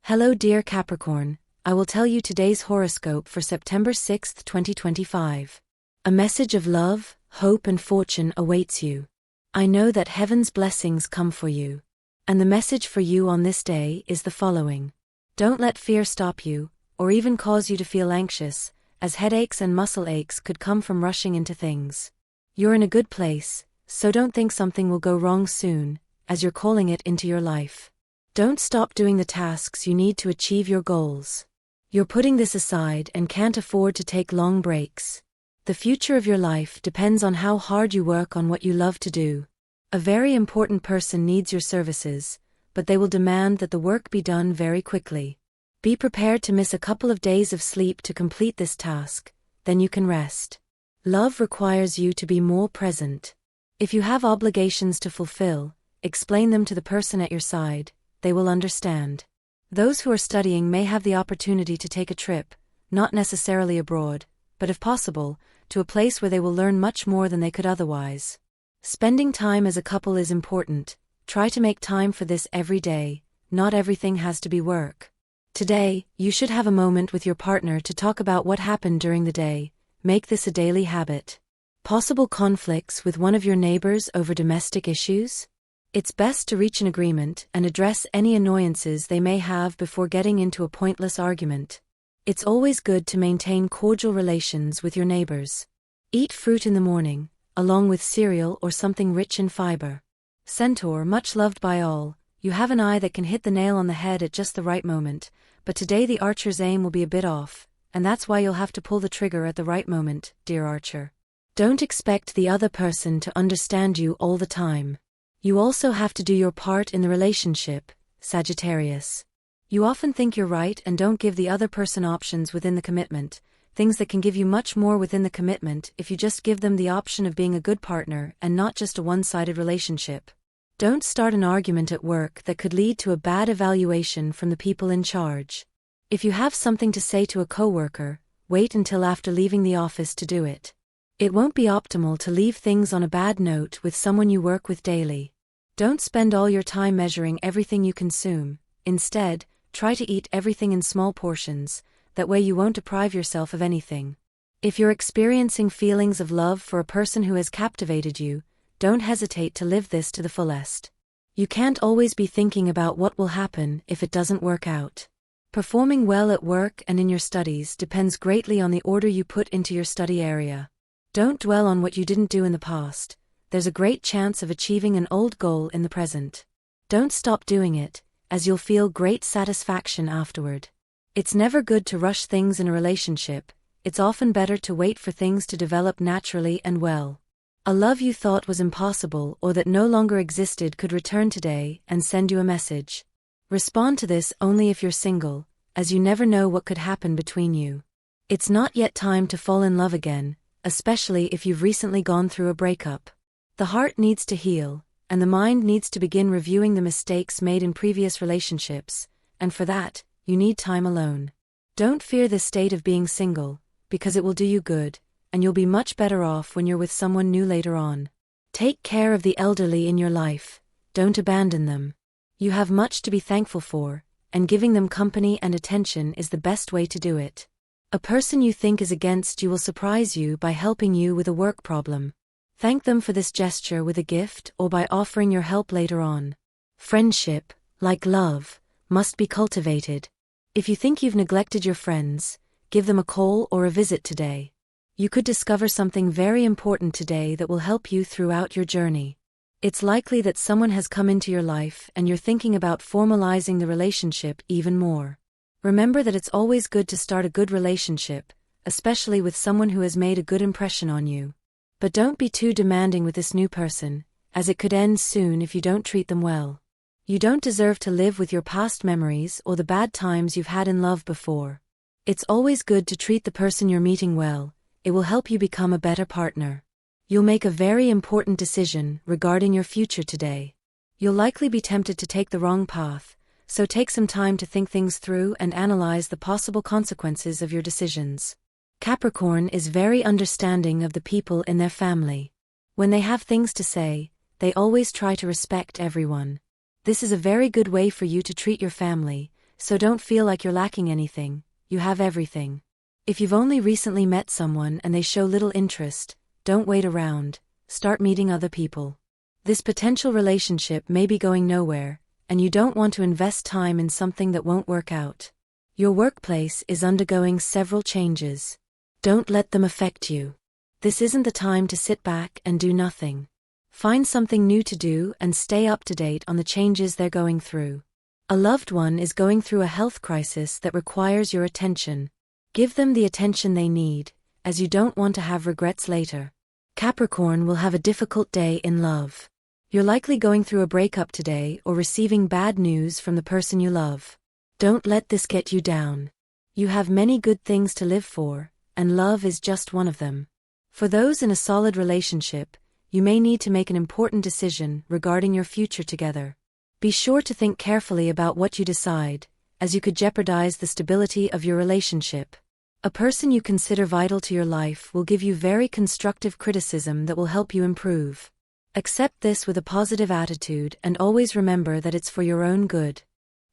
Hello dear Capricorn, I will tell you today's horoscope for September 6th, 2025. A message of love, hope and fortune awaits you. I know that heaven's blessings come for you. And the message for you on this day is the following. Don't let fear stop you, or even cause you to feel anxious, as headaches and muscle aches could come from rushing into things. You're in a good place, so don't think something will go wrong soon, as you're calling it into your life. Don't stop doing the tasks you need to achieve your goals. You're putting this aside and can't afford to take long breaks. The future of your life depends on how hard you work on what you love to do. A very important person needs your services, but they will demand that the work be done very quickly. Be prepared to miss a couple of days of sleep to complete this task, then you can rest. Love requires you to be more present. If you have obligations to fulfill, explain them to the person at your side. They will understand. Those who are studying may have the opportunity to take a trip, not necessarily abroad, but if possible, to a place where they will learn much more than they could otherwise. Spending time as a couple is important. Try to make time for this every day. Not everything has to be work. Today, you should have a moment with your partner to talk about what happened during the day. Make this a daily habit. Possible conflicts with one of your neighbors over domestic issues? It's best to reach an agreement and address any annoyances they may have before getting into a pointless argument. It's always good to maintain cordial relations with your neighbors. Eat fruit in the morning, along with cereal or something rich in fiber. Centaur, much loved by all, you have an eye that can hit the nail on the head at just the right moment, but today the archer's aim will be a bit off, and that's why you'll have to pull the trigger at the right moment, dear archer. Don't expect the other person to understand you all the time. You also have to do your part in the relationship, Sagittarius. You often think you're right and don't give the other person options within the commitment, things that can give you much more within the commitment if you just give them the option of being a good partner and not just a one-sided relationship. Don't start an argument at work that could lead to a bad evaluation from the people in charge. If you have something to say to a coworker, wait until after leaving the office to do it. It won't be optimal to leave things on a bad note with someone you work with daily. Don't spend all your time measuring everything you consume. Instead, try to eat everything in small portions, that way you won't deprive yourself of anything. If you're experiencing feelings of love for a person who has captivated you, don't hesitate to live this to the fullest. You can't always be thinking about what will happen if it doesn't work out. Performing well at work and in your studies depends greatly on the order you put into your study area. Don't dwell on what you didn't do in the past. There's a great chance of achieving an old goal in the present. Don't stop doing it, as you'll feel great satisfaction afterward. It's never good to rush things in a relationship. It's often better to wait for things to develop naturally and well. A love you thought was impossible or that no longer existed could return today and send you a message. Respond to this only if you're single, as you never know what could happen between you. It's not yet time to fall in love again, especially if you've recently gone through a breakup. The heart needs to heal, and the mind needs to begin reviewing the mistakes made in previous relationships, and for that, you need time alone. Don't fear the state of being single, because it will do you good, and you'll be much better off when you're with someone new later on. Take care of the elderly in your life, don't abandon them. You have much to be thankful for, and giving them company and attention is the best way to do it. A person you think is against you will surprise you by helping you with a work problem. Thank them for this gesture with a gift or by offering your help later on. Friendship, like love, must be cultivated. If you think you've neglected your friends, give them a call or a visit today. You could discover something very important today that will help you throughout your journey. It's likely that someone has come into your life and you're thinking about formalizing the relationship even more. Remember that it's always good to start a good relationship, especially with someone who has made a good impression on you. But don't be too demanding with this new person, as it could end soon if you don't treat them well. You don't deserve to live with your past memories or the bad times you've had in love before. It's always good to treat the person you're meeting well. It will help you become a better partner. You'll make a very important decision regarding your future today. You'll likely be tempted to take the wrong path, so take some time to think things through and analyze the possible consequences of your decisions. Capricorn is very understanding of the people in their family. When they have things to say, they always try to respect everyone. This is a very good way for you to treat your family, so don't feel like you're lacking anything. You have everything. If you've only recently met someone and they show little interest, don't wait around, start meeting other people. This potential relationship may be going nowhere, and you don't want to invest time in something that won't work out. Your workplace is undergoing several changes. Don't let them affect you. This isn't the time to sit back and do nothing. Find something new to do and stay up to date on the changes they're going through. A loved one is going through a health crisis that requires your attention. Give them the attention they need, as you don't want to have regrets later. Capricorn will have a difficult day in love. You're likely going through a breakup today or receiving bad news from the person you love. Don't let this get you down. You have many good things to live for, and love is just one of them. For those in a solid relationship, you may need to make an important decision regarding your future together. Be sure to think carefully about what you decide, as you could jeopardize the stability of your relationship. A person you consider vital to your life will give you very constructive criticism that will help you improve. Accept this with a positive attitude and always remember that it's for your own good.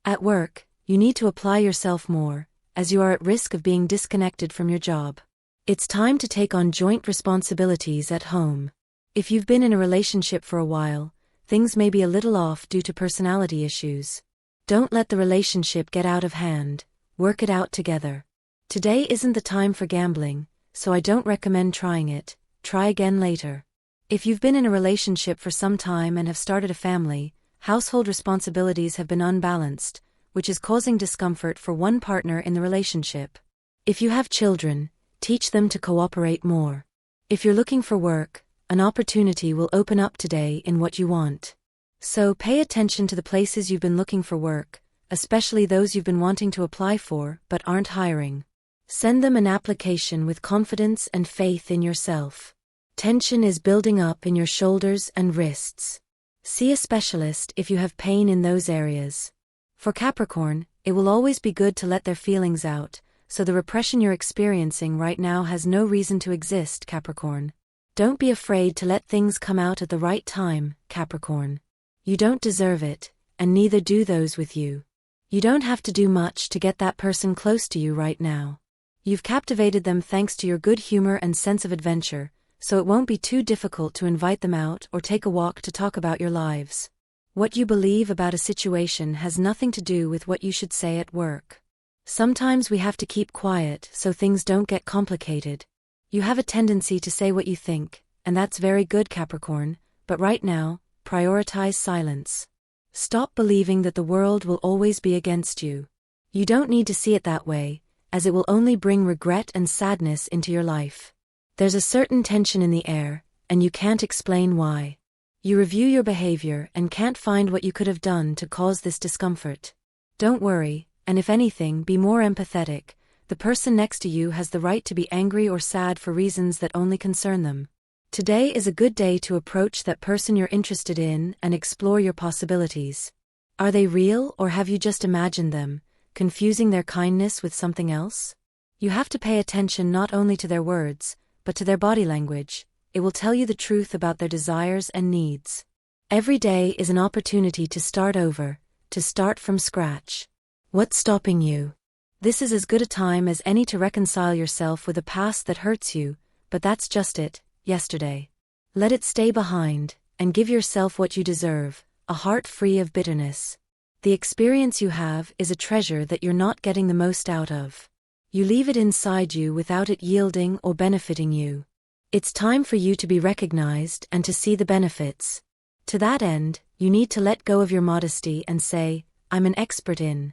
At work, you need to apply yourself more, as you are at risk of being disconnected from your job. It's time to take on joint responsibilities at home. If you've been in a relationship for a while, things may be a little off due to personality issues. Don't let the relationship get out of hand, work it out together. Today isn't the time for gambling, so I don't recommend trying it. Try again later. If you've been in a relationship for some time and have started a family, household responsibilities have been unbalanced, which is causing discomfort for one partner in the relationship. If you have children, teach them to cooperate more. If you're looking for work, an opportunity will open up today in what you want. So pay attention to the places you've been looking for work, especially those you've been wanting to apply for but aren't hiring. Send them an application with confidence and faith in yourself. Tension is building up in your shoulders and wrists. See a specialist if you have pain in those areas. For Capricorn, it will always be good to let their feelings out, so the repression you're experiencing right now has no reason to exist, Capricorn. Don't be afraid to let things come out at the right time, Capricorn. You don't deserve it, and neither do those with you. You don't have to do much to get that person close to you right now. You've captivated them thanks to your good humor and sense of adventure, so it won't be too difficult to invite them out or take a walk to talk about your lives. What you believe about a situation has nothing to do with what you should say at work. Sometimes we have to keep quiet so things don't get complicated. You have a tendency to say what you think, and that's very good, Capricorn, but right now, prioritize silence. Stop believing that the world will always be against you. You don't need to see it that way, as it will only bring regret and sadness into your life. There's a certain tension in the air, and you can't explain why. You review your behavior and can't find what you could have done to cause this discomfort. Don't worry, and if anything, be more empathetic. The person next to you has the right to be angry or sad for reasons that only concern them. Today is a good day to approach that person you're interested in and explore your possibilities. Are they real or have you just imagined them, confusing their kindness with something else? You have to pay attention not only to their words, but to their body language. It will tell you the truth about their desires and needs. Every day is an opportunity to start over, to start from scratch. What's stopping you? This is as good a time as any to reconcile yourself with a past that hurts you, but that's just it, yesterday. Let it stay behind, and give yourself what you deserve, a heart free of bitterness. The experience you have is a treasure that you're not getting the most out of. You leave it inside you without it yielding or benefiting you. It's time for you to be recognized and to see the benefits. To that end, you need to let go of your modesty and say, I'm an expert in.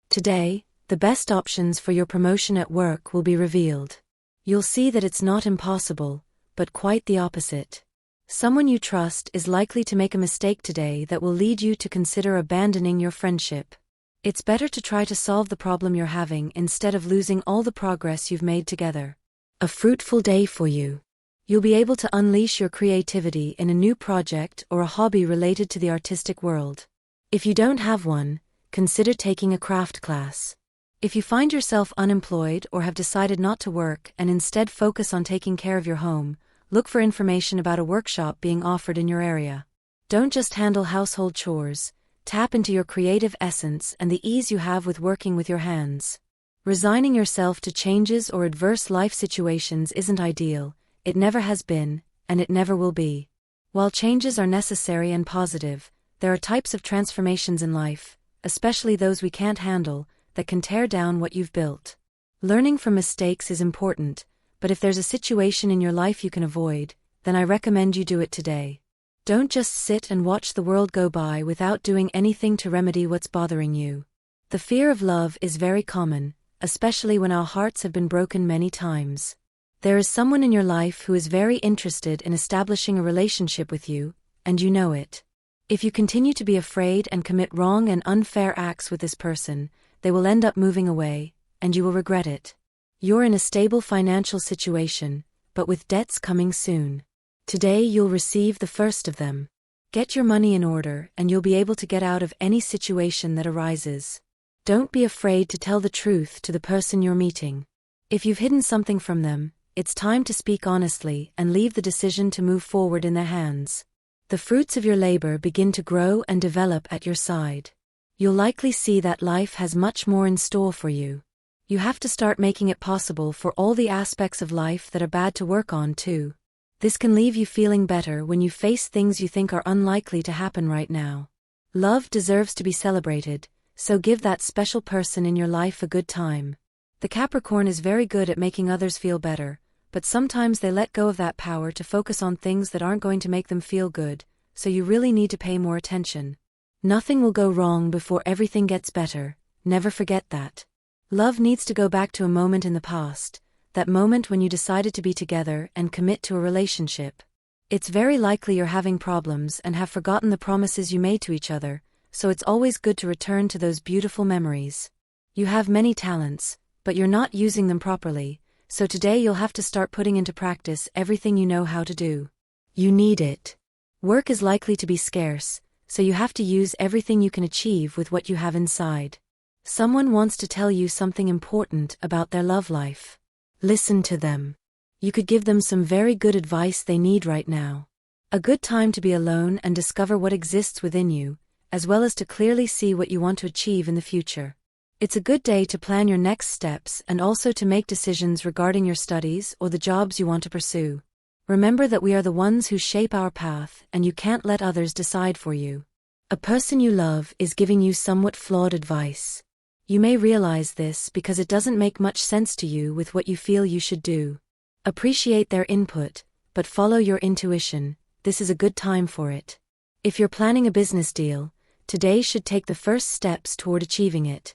Today, the best options for your promotion at work will be revealed. You'll see that it's not impossible, but quite the opposite. Someone you trust is likely to make a mistake today that will lead you to consider abandoning your friendship. It's better to try to solve the problem you're having instead of losing all the progress you've made together. A fruitful day for you. You'll be able to unleash your creativity in a new project or a hobby related to the artistic world. If you don't have one, consider taking a craft class. If you find yourself unemployed or have decided not to work and instead focus on taking care of your home, look for information about a workshop being offered in your area. Don't just handle household chores, Tap into your creative essence and the ease you have with working with your hands. Resigning yourself to changes or adverse life situations isn't ideal, it never has been, and it never will be. While changes are necessary and positive, there are types of transformations in life, especially those we can't handle, that can tear down what you've built. Learning from mistakes is important, but if there's a situation in your life you can avoid, then I recommend you do it today. Don't just sit and watch the world go by without doing anything to remedy what's bothering you. The fear of love is very common, especially when our hearts have been broken many times. There is someone in your life who is very interested in establishing a relationship with you, and you know it. If you continue to be afraid and commit wrong and unfair acts with this person, they will end up moving away, and you will regret it. You're in a stable financial situation, but with debts coming soon. Today you'll receive the first of them. Get your money in order and you'll be able to get out of any situation that arises. Don't be afraid to tell the truth to the person you're meeting. If you've hidden something from them, it's time to speak honestly and leave the decision to move forward in their hands. The fruits of your labor begin to grow and develop at your side. You'll likely see that life has much more in store for you. You have to start making it possible for all the aspects of life that are bad to work on too. This can leave you feeling better when you face things you think are unlikely to happen right now. Love deserves to be celebrated, so give that special person in your life a good time. The Capricorn is very good at making others feel better, but sometimes they let go of that power to focus on things that aren't going to make them feel good, so you really need to pay more attention. Nothing will go wrong before everything gets better, never forget that. Love needs to go back to a moment in the past, that moment when you decided to be together and commit to a relationship. It's very likely you're having problems and have forgotten the promises you made to each other, so it's always good to return to those beautiful memories. You have many talents, but you're not using them properly, so today you'll have to start putting into practice everything you know how to do. You need it. Work is likely to be scarce, so you have to use everything you can achieve with what you have inside. Someone wants to tell you something important about their love life. Listen to them. You could give them some very good advice they need right now. A good time to be alone and discover what exists within you, as well as to clearly see what you want to achieve in the future. It's a good day to plan your next steps and also to make decisions regarding your studies or the jobs you want to pursue. Remember that we are the ones who shape our path and you can't let others decide for you. A person you love is giving you somewhat flawed advice. You may realize this because it doesn't make much sense to you with what you feel you should do. Appreciate their input, but follow your intuition. This is a good time for it. If you're planning a business deal, today should take the first steps toward achieving it.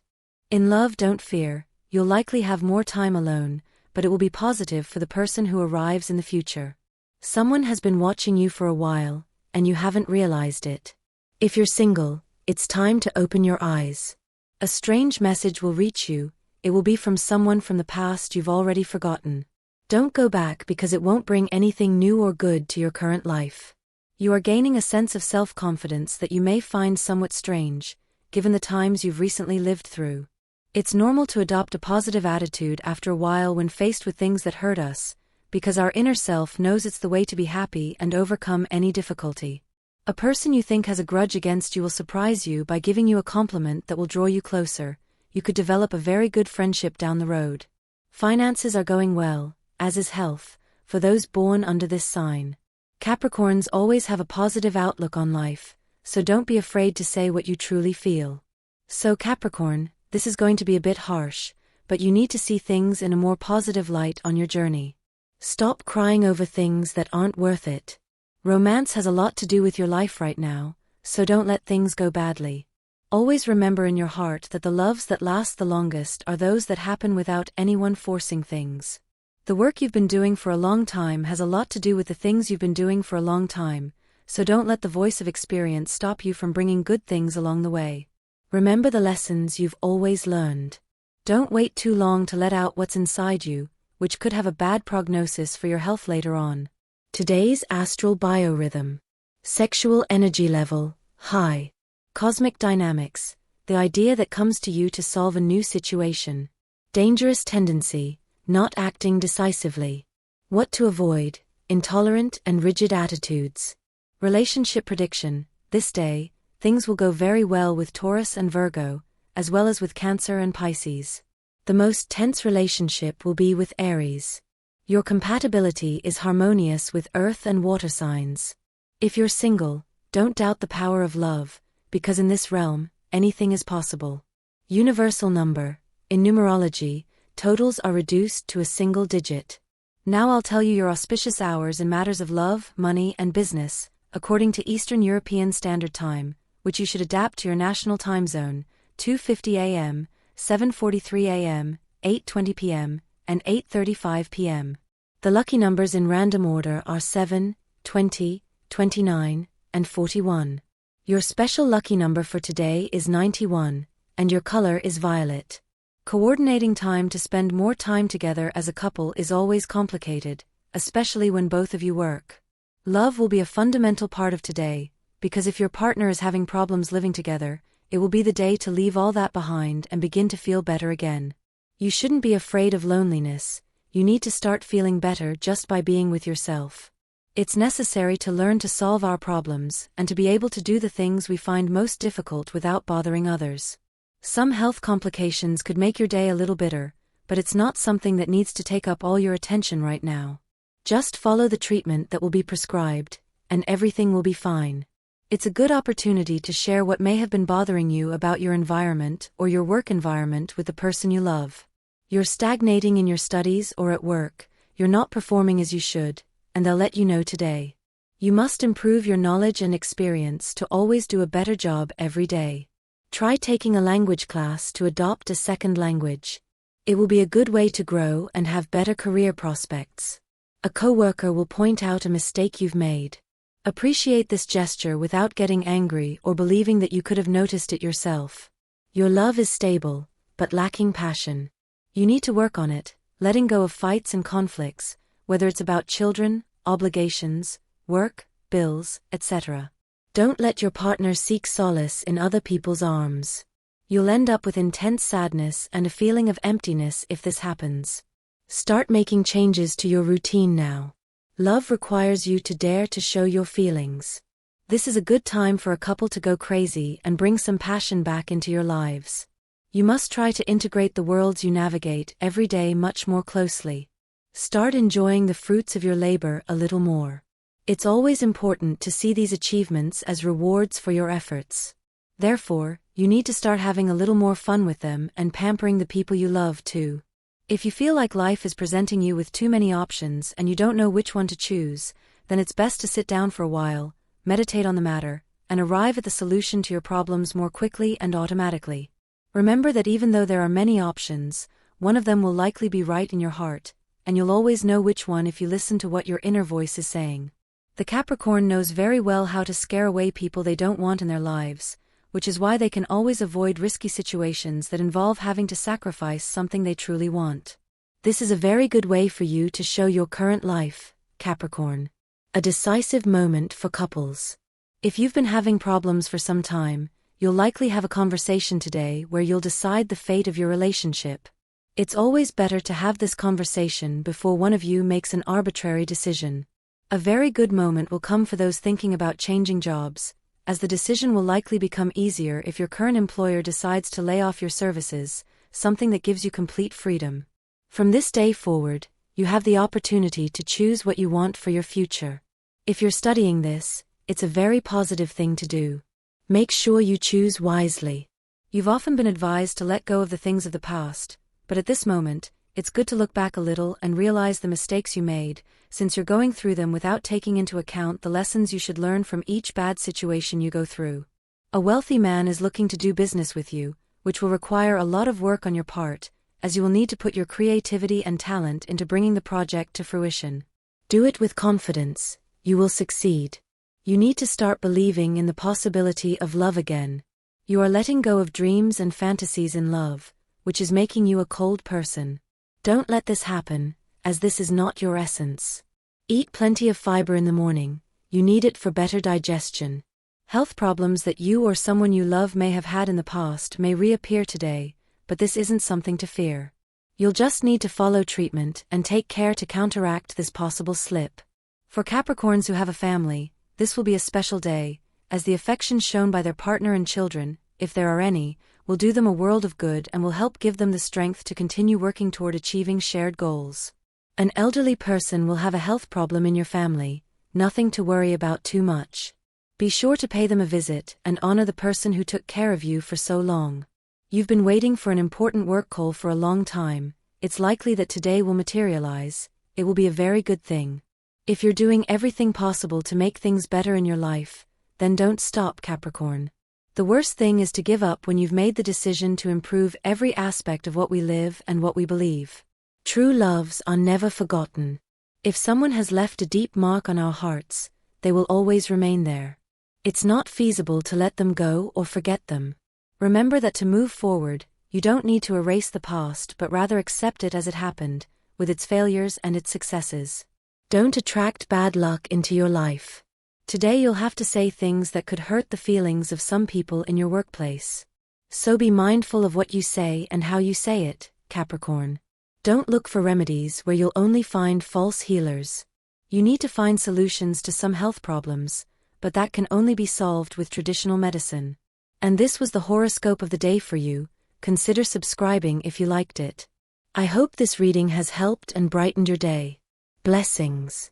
In love, don't fear, you'll likely have more time alone, but it will be positive for the person who arrives in the future. Someone has been watching you for a while, and you haven't realized it. If you're single, it's time to open your eyes. A strange message will reach you, it will be from someone from the past you've already forgotten. Don't go back because it won't bring anything new or good to your current life. You are gaining a sense of self-confidence that you may find somewhat strange, given the times you've recently lived through. It's normal to adopt a positive attitude after a while when faced with things that hurt us, because our inner self knows it's the way to be happy and overcome any difficulty. A person you think has a grudge against you will surprise you by giving you a compliment that will draw you closer. You could develop a very good friendship down the road. Finances are going well, as is health, for those born under this sign. Capricorns always have a positive outlook on life, so don't be afraid to say what you truly feel. So Capricorn, this is going to be a bit harsh, but you need to see things in a more positive light on your journey. Stop crying over things that aren't worth it. Romance has a lot to do with your life right now, so don't let things go badly. Always remember in your heart that the loves that last the longest are those that happen without anyone forcing things. The work you've been doing for a long time has a lot to do with the things you've been doing for a long time, so don't let the voice of experience stop you from bringing good things along the way. Remember the lessons you've always learned. Don't wait too long to let out what's inside you, which could have a bad prognosis for your health later on. Today's astral biorhythm. Sexual energy level, high. Cosmic dynamics, the idea that comes to you to solve a new situation. Dangerous tendency, not acting decisively. What to avoid, intolerant and rigid attitudes. Relationship prediction, this day, Things will go very well with Taurus and Virgo, as well as with Cancer and Pisces. The most tense relationship will be with Aries. Your compatibility is harmonious with Earth and Water signs. If you're single, don't doubt the power of love, because in this realm, anything is possible. Universal number. In numerology, totals are reduced to a single digit. Now I'll tell you your auspicious hours in matters of love, money, and business, according to Eastern European Standard Time, which you should adapt to your national time zone: 2:50 a.m., 7:43 a.m., 8:20 p.m., and 8:35 p.m. The lucky numbers in random order are 7, 20, 29, and 41. Your special lucky number for today is 91, and your color is violet. Coordinating time to spend more time together as a couple is always complicated, especially when both of you work. Love will be a fundamental part of today, because if your partner is having problems living together, it will be the day to leave all that behind and begin to feel better again. You shouldn't be afraid of loneliness. You need to start feeling better just by being with yourself. It's necessary to learn to solve our problems and to be able to do the things we find most difficult without bothering others. Some health complications could make your day a little bitter, but it's not something that needs to take up all your attention right now. Just follow the treatment that will be prescribed, and everything will be fine. It's a good opportunity to share what may have been bothering you about your environment or your work environment with the person you love. You're stagnating in your studies or at work, you're not performing as you should, and they'll let you know today. You must improve your knowledge and experience to always do a better job every day. Try taking a language class to adopt a second language. It will be a good way to grow and have better career prospects. A coworker will point out a mistake you've made. Appreciate this gesture without getting angry or believing that you could have noticed it yourself. Your love is stable, but lacking passion. You need to work on it, letting go of fights and conflicts, whether it's about children, obligations, work, bills, etc. Don't let your partner seek solace in other people's arms. You'll end up with intense sadness and a feeling of emptiness if this happens. Start making changes to your routine now. Love requires you to dare to show your feelings. This is a good time for a couple to go crazy and bring some passion back into your lives. You must try to integrate the worlds you navigate every day much more closely. Start enjoying the fruits of your labor a little more. It's always important to see these achievements as rewards for your efforts. Therefore, you need to start having a little more fun with them and pampering the people you love too. If you feel like life is presenting you with too many options and you don't know which one to choose, then it's best to sit down for a while, meditate on the matter, and arrive at the solution to your problems more quickly and automatically. Remember that even though there are many options, one of them will likely be right in your heart, and you'll always know which one if you listen to what your inner voice is saying. The Capricorn knows very well how to scare away people they don't want in their lives, which is why they can always avoid risky situations that involve having to sacrifice something they truly want. This is a very good way for you to show your current life, Capricorn. A decisive moment for couples. If you've been having problems for some time, you'll likely have a conversation today where you'll decide the fate of your relationship. It's always better to have this conversation before one of you makes an arbitrary decision. A very good moment will come for those thinking about changing jobs, as the decision will likely become easier if your current employer decides to lay off your services, something that gives you complete freedom. From this day forward, you have the opportunity to choose what you want for your future. If you're studying this, it's a very positive thing to do. Make sure you choose wisely. You've often been advised to let go of the things of the past, but at this moment, it's good to look back a little and realize the mistakes you made, since you're going through them without taking into account the lessons you should learn from each bad situation you go through. A wealthy man is looking to do business with you, which will require a lot of work on your part, as you will need to put your creativity and talent into bringing the project to fruition. Do it with confidence. You will succeed. You need to start believing in the possibility of love again. You are letting go of dreams and fantasies in love, which is making you a cold person. Don't let this happen, as this is not your essence. Eat plenty of fiber in the morning. You need it for better digestion. Health problems that you or someone you love may have had in the past may reappear today, but this isn't something to fear. You'll just need to follow treatment and take care to counteract this possible slip. For Capricorns who have a family, this will be a special day, as the affection shown by their partner and children, if there are any, will do them a world of good and will help give them the strength to continue working toward achieving shared goals. An elderly person will have a health problem in your family, nothing to worry about too much. Be sure to pay them a visit and honor the person who took care of you for so long. You've been waiting for an important work call for a long time. It's likely that today will materialize. It will be a very good thing. If you're doing everything possible to make things better in your life, then don't stop, Capricorn. The worst thing is to give up when you've made the decision to improve every aspect of what we live and what we believe. True loves are never forgotten. If someone has left a deep mark on our hearts, they will always remain there. It's not feasible to let them go or forget them. Remember that to move forward, you don't need to erase the past but rather accept it as it happened, with its failures and its successes. Don't attract bad luck into your life. Today you'll have to say things that could hurt the feelings of some people in your workplace. So be mindful of what you say and how you say it, Capricorn. Don't look for remedies where you'll only find false healers. You need to find solutions to some health problems, but that can only be solved with traditional medicine. And this was the horoscope of the day for you. Consider subscribing if you liked it. I hope this reading has helped and brightened your day. Blessings.